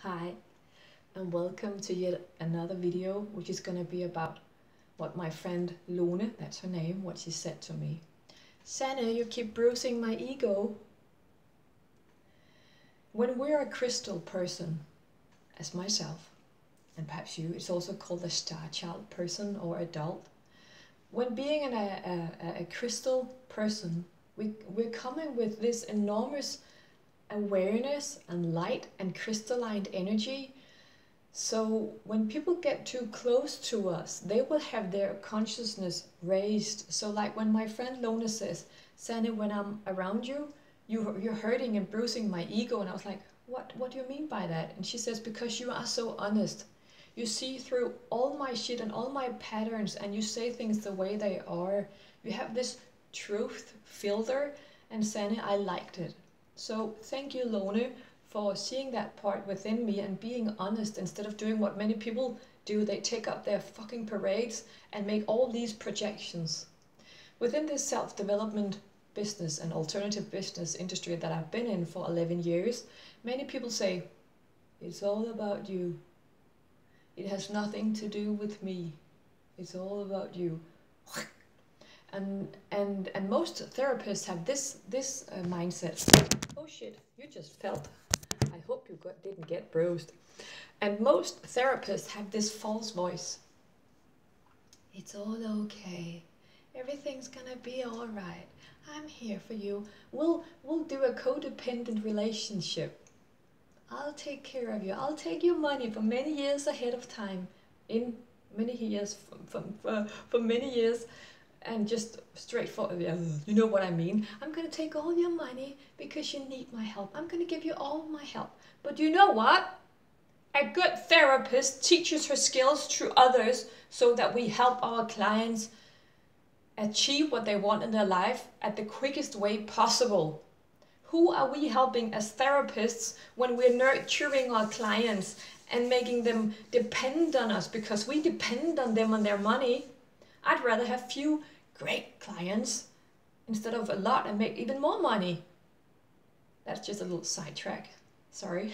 Hi, and welcome to yet another video, which is going to be about what my friend Lone, that's her name, what she said to me. Sanne, you keep bruising my ego. When we're a crystal person, as myself, and perhaps you, it's also called a star child person or adult. When being a crystal person, we're coming with this enormous awareness and light and crystalline energy. So when people get too close to us, they will have their consciousness raised. So like when my friend Lona says, Sanne, when I'm around you, you're hurting and bruising my ego. And I was like, what do you mean by that? And she says, because you are so honest. You see through all my shit and all my patterns, and you say things the way they are. You have this truth filter, and Sanne, I liked it. So thank you, Lone, for seeing that part within me and being honest instead of doing what many people do. They take up their fucking parades and make all these projections. Within this self-development business and alternative business industry that I've been in for 11 years, many people say, it's all about you. It has nothing to do with me. It's all about you. And most therapists have this mindset. Oh shit, you just felt. I hope you didn't get bruised. And most therapists have this false voice. It's all okay. Everything's gonna be all right. I'm here for you. We'll do a codependent relationship. I'll take care of you. I'll take your money for many years ahead of time. In many years, for many years. And just straightforward, you know what I mean. I'm going to take all your money because you need my help. I'm going to give you all my help. But you know what? A good therapist teaches her skills through others so that we help our clients achieve what they want in their life at the quickest way possible. Who are we helping as therapists when we're nurturing our clients and making them depend on us because we depend on them on their money? I'd rather have few great clients instead of a lot and make even more money. That's just a little sidetrack. Sorry.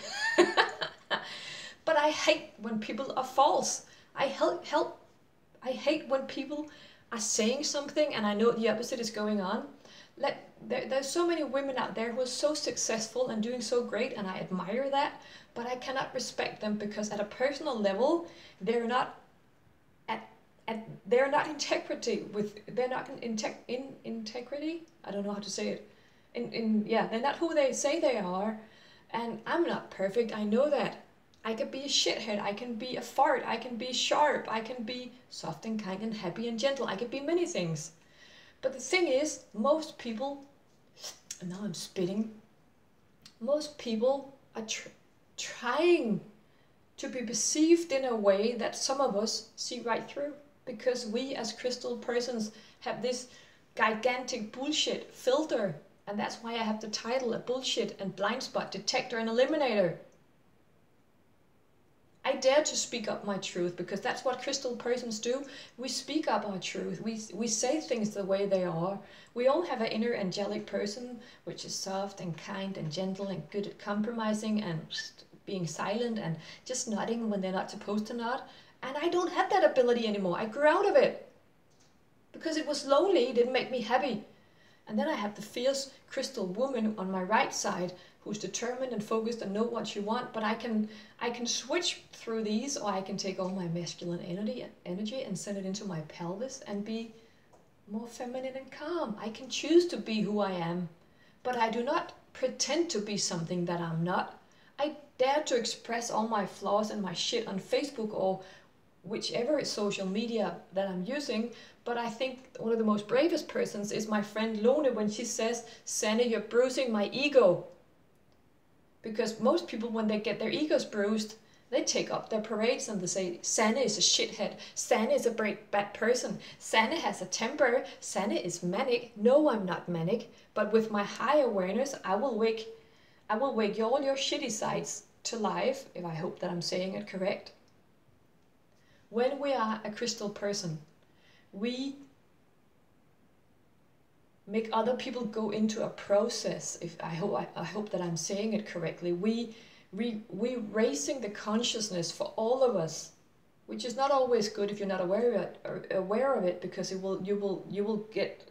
But I hate when people are false. I hate when people are saying something and I know the opposite is going on. There's so many women out there who are so successful and doing so great, and I admire that, but I cannot respect them because at a personal level, they're not integrity. I don't know how to say it. They're not who they say they are, and I'm not perfect. I know that. I could be a shithead. I can be a fart. I can be sharp. I can be soft and kind and happy and gentle. I could be many things. But the thing is, most people, and now I'm spitting, most people are trying to be perceived in a way that some of us see right through. Because we as crystal persons have this gigantic bullshit filter. And that's why I have the title, a bullshit and blind spot detector and eliminator. I dare to speak up my truth because that's what crystal persons do. We speak up our truth. We say things the way they are. We all have an inner angelic person, which is soft and kind and gentle and good at compromising and being silent and just nodding when they're not supposed to nod. And I don't have that ability anymore. I grew out of it because it was lonely. It didn't make me happy. And then I have the fierce crystal woman on my right side who's determined and focused and know what she wants. But I can switch through these, or I can take all my masculine energy and send it into my pelvis and be more feminine and calm. I can choose to be who I am, but I do not pretend to be something that I'm not. I dare to express all my flaws and my shit on Facebook or whichever social media that I'm using. But I think one of the most bravest persons is my friend Lone when she says, Sanne, you're bruising my ego. Because most people, when they get their egos bruised, they take up their parades and they say, Sanne is a shithead, Sanne is a bad person, Sanne has a temper, Sanne is manic. No, I'm not manic, but with my high awareness, I will wake all your shitty sides to life, if I hope that I'm saying it correct. When we are a crystal person, we make other people go into a process. I hope that I'm saying it correctly. We we raising the consciousness for all of us, which is not always good if you're not aware of it, because you will get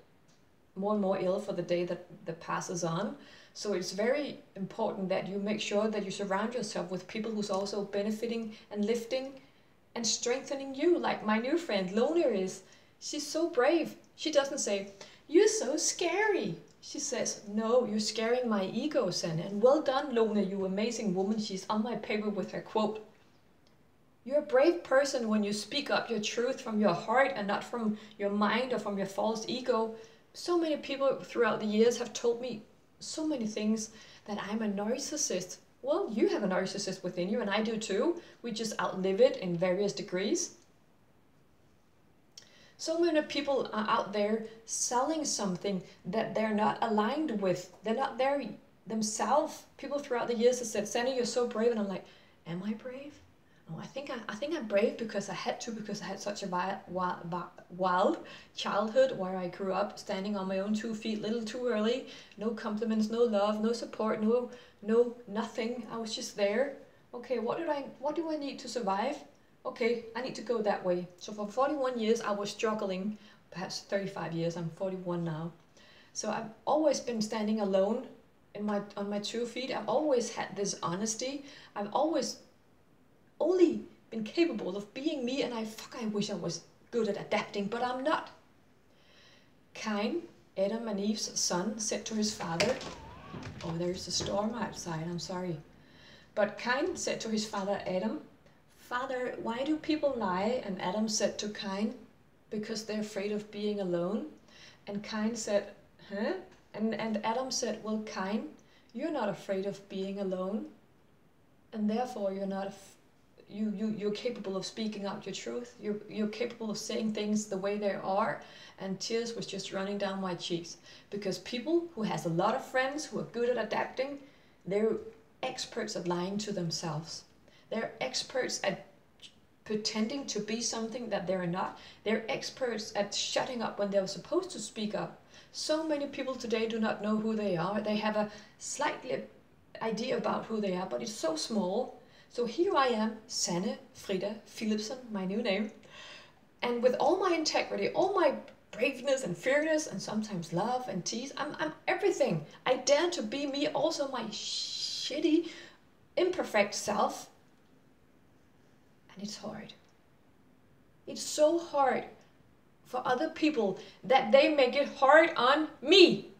more and more ill for the day that passes on. So it's very important that you make sure that you surround yourself with people who's also benefiting and lifting and strengthening you, like my new friend Lona is. She's so brave. She doesn't say, "You're so scary." She says, "No, you're scaring my ego, Senna. And well done, Lona, you amazing woman." She's on my paper with her quote. You're a brave person when you speak up your truth from your heart and not from your mind or from your false ego. So many people throughout the years have told me so many things, that I'm a narcissist. Well, you have a narcissist within you, and I do too. We just outlive it in various degrees. So many people are out there selling something that they're not aligned with. They're not there themselves. People throughout the years have said, "Sandy, you're so brave." And I'm like, am I brave? Oh, I think I'm brave because I had to, because I had such a wild childhood where I grew up standing on my own 2 feet, little too early, no compliments, no love, no support, no nothing. I was just there. Okay, what do I need to survive? Okay, I need to go that way. So for 41 years I was struggling, perhaps 35 years, I'm 41 now. So I've always been standing alone on my 2 feet. I've always had this honesty. I've always only been capable of being me, and I wish I was good at adapting, but I'm not. Cain, Adam and Eve's son, said to his father, oh, there's a storm outside, I'm sorry. But Cain said to his father Adam, "Father, why do people lie?" And Adam said to Cain, "Because they're afraid of being alone." And Cain said, "Huh?" And Adam said, "Well, Cain, you're not afraid of being alone, and therefore you're capable of speaking out your truth. You're capable of saying things the way they are." And tears was just running down my cheeks, because people who has a lot of friends who are good at adapting, they're experts at lying to themselves. They're experts at pretending to be something that they're not. They're experts at shutting up when they're supposed to speak up. So many people today do not know who they are. They have a slightly idea about who they are, but it's so small. So here I am, Sanne Frida Philipsen, my new name. And with all my integrity, all my braveness and fearlessness, and sometimes love and tease, I'm everything. I dare to be me, also my shitty, imperfect self. And it's hard. It's so hard for other people that they make it hard on me.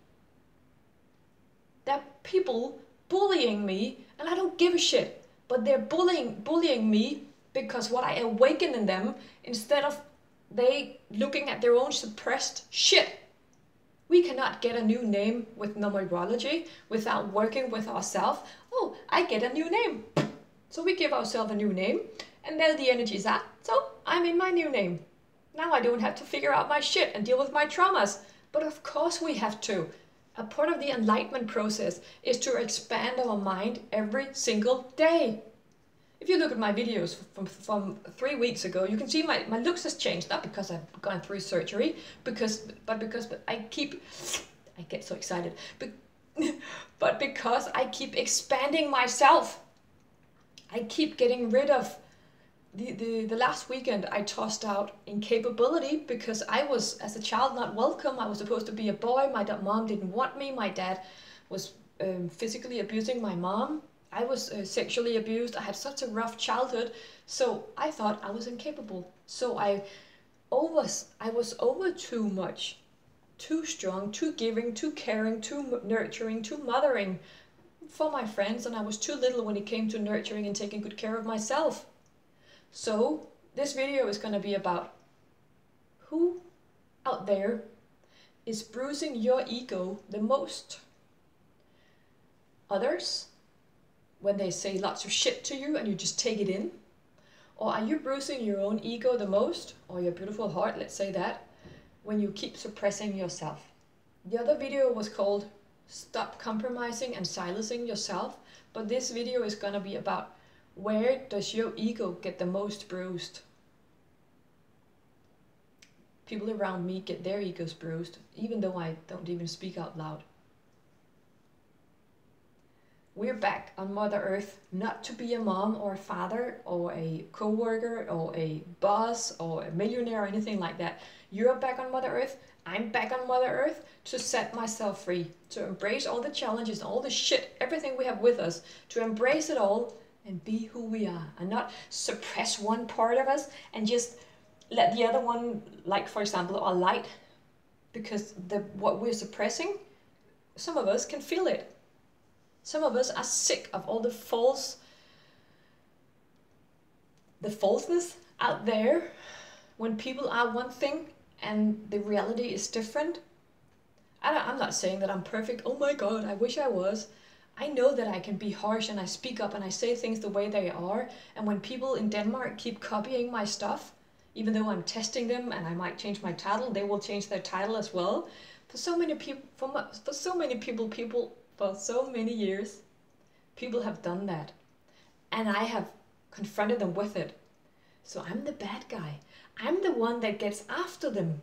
That people bullying me, and I don't give a shit. But they're bullying me because what I awaken in them, instead of they looking at their own suppressed shit. We cannot get a new name with numerology without working with ourselves. Oh, I get a new name. So we give ourselves a new name, and there the energies are. So I'm in my new name. Now I don't have to figure out my shit and deal with my traumas. But of course we have to. A part of the enlightenment process is to expand our mind every single day. If you look at my videos from 3 weeks ago, you can see my looks has changed, not because I've gone through surgery, but because I get so excited, but because I keep expanding myself. I keep getting rid of the last weekend I tossed out incapability, because I was, as a child, not welcome. I was supposed to be a boy. My mom didn't want me. My dad was physically abusing my mom. I was sexually abused. I had such a rough childhood. So I thought I was incapable. So I was over too much, too strong, too giving, too caring, too nurturing, too mothering for my friends. And I was too little when it came to nurturing and taking good care of myself. So this video is going to be about who out there is bruising your ego the most. Others, when they say lots of shit to you and you just take it in? Or are you bruising your own ego the most, or your beautiful heart, let's say that, when you keep suppressing yourself? The other video was called Stop Compromising and Silencing Yourself, but this video is going to be about where does your ego get the most bruised? People around me get their egos bruised, even though I don't even speak out loud. We're back on Mother Earth, not to be a mom or a father or a co-worker or a boss or a millionaire or anything like that. You're back on Mother Earth, I'm back on Mother Earth to set myself free, to embrace all the challenges, all the shit, everything we have with us, to embrace it all and be who we are and not suppress one part of us and just let the other one, like for example, our light, because what we're suppressing, some of us can feel it. Some of us are sick of all the falseness out there when people are one thing and the reality is different. I'm not saying that I'm perfect. Oh my God, I wish I was. I know that I can be harsh and I speak up and I say things the way they are. And when people in Denmark keep copying my stuff, even though I'm testing them and I might change my title, they will change their title as well. For so many years, people have done that. And I have confronted them with it. So I'm the bad guy. I'm the one that gets after them.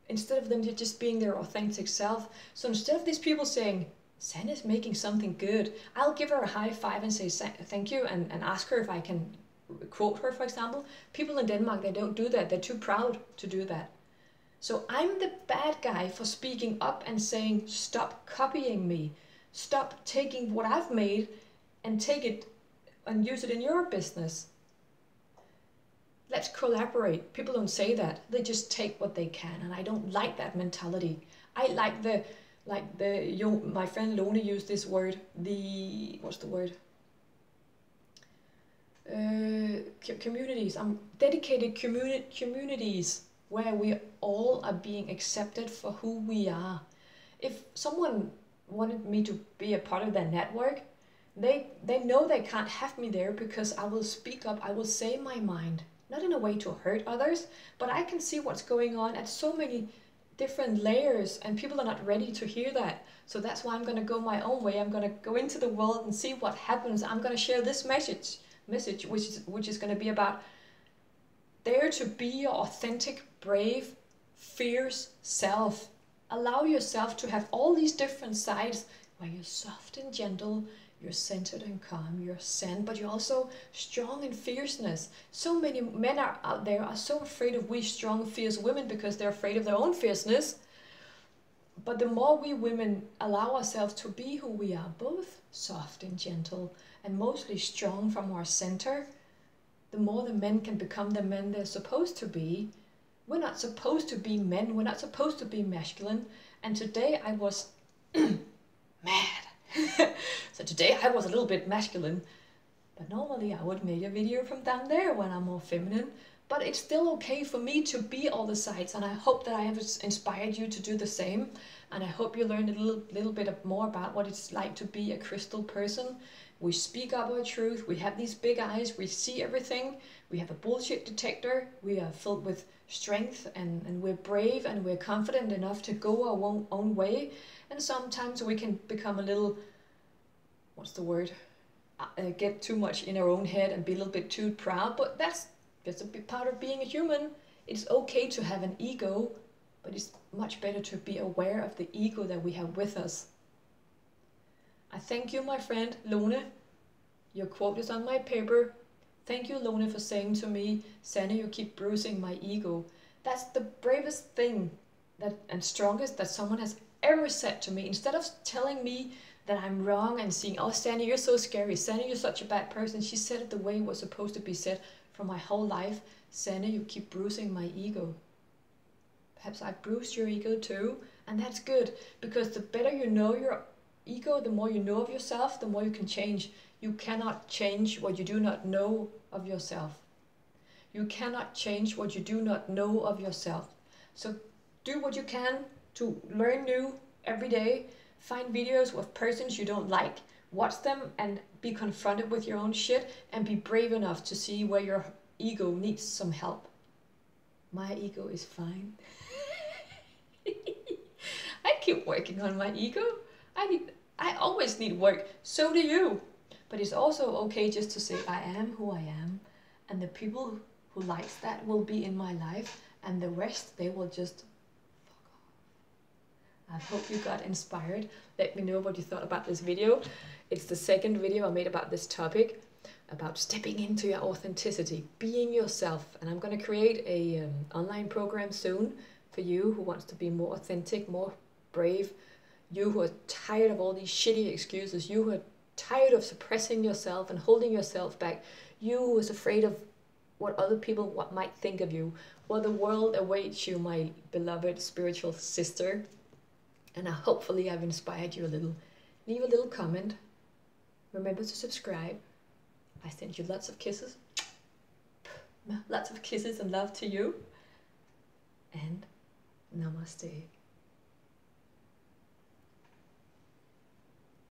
Instead of them just being their authentic self. So instead of these people saying, Sanna's making something good, I'll give her a high five and say thank you and ask her if I can quote her, for example. People in Denmark, they don't do that. They're too proud to do that. So I'm the bad guy for speaking up and saying, stop copying me. Stop taking what I've made and take it and use it in your business. Let's collaborate. People don't say that. They just take what they can, and I don't like that mentality. I like my friend Lone used this word, what's the word? Communities. Dedicated communities where we all are being accepted for who we are. If someone wanted me to be a part of their network, they know they can't have me there because I will speak up, I will say my mind. Not in a way to hurt others, but I can see what's going on at so many different layers and people are not ready to hear that. So that's why I'm going to go my own way. I'm going to go into the world and see what happens. I'm going to share this message which is going to be about dare to be your authentic, brave, fierce self. Allow yourself to have all these different sides where you're soft and gentle, you're centered and calm, you're zen, but you're also strong in fierceness. So many men out there are so afraid of we strong, fierce women because they're afraid of their own fierceness. But the more we women allow ourselves to be who we are, both soft and gentle, and mostly strong from our center, the more the men can become the men they're supposed to be. We're not supposed to be men, we're not supposed to be masculine. And today I was mad. So today I was a little bit masculine, but normally I would make a video from down there when I'm more feminine. But it's still okay for me to be all the sides, and I hope that I have inspired you to do the same. And I hope you learned a little bit more about what it's like to be a crystal person. We speak up our truth, we have these big eyes, we see everything, we have a bullshit detector, we are filled with strength, and we're brave and we're confident enough to go our own way. And sometimes we can become a little, what's the word, get too much in our own head and be a little bit too proud, but that's a big part of being a human. It's okay to have an ego, but it's much better to be aware of the ego that we have with us. I thank you, my friend Lone. Your quote is on my paper. Thank you, Lone, for saying to me, Sanna, you keep bruising my ego. That's the bravest thing and strongest that someone has ever said to me. Instead of telling me that I'm wrong and saying, oh, Sanna, you're so scary. Sanna, you're such a bad person. She said it the way it was supposed to be said for my whole life. Sanna, you keep bruising my ego. Perhaps I bruised your ego too, and that's good, because the better you know your ego, the more you know of yourself, the more you can change. You cannot change what you do not know of yourself. You cannot change what you do not know of yourself. So do what you can to learn new every day. Find videos with persons you don't like, watch them and be confronted with your own shit, and be brave enough to see where your ego needs some help. My ego is fine. I keep working on my ego. I always need work. So do you. But it's also okay just to say I am who I am, and the people who likes that will be in my life, and the rest, they will just fuck off. I hope you got inspired. Let me know what you thought about this video. It's the second video I made about this topic, about stepping into your authenticity, being yourself. And I'm going to create a online program soon for you who wants to be more authentic, more brave. You who are tired of all these shitty excuses. You who are tired of suppressing yourself and holding yourself back. You who is afraid of what other people might think of you. Well, the world awaits you, my beloved spiritual sister. And hopefully I've inspired you a little. Leave a little comment. Remember to subscribe. I send you lots of kisses. Lots of kisses and love to you. And namaste.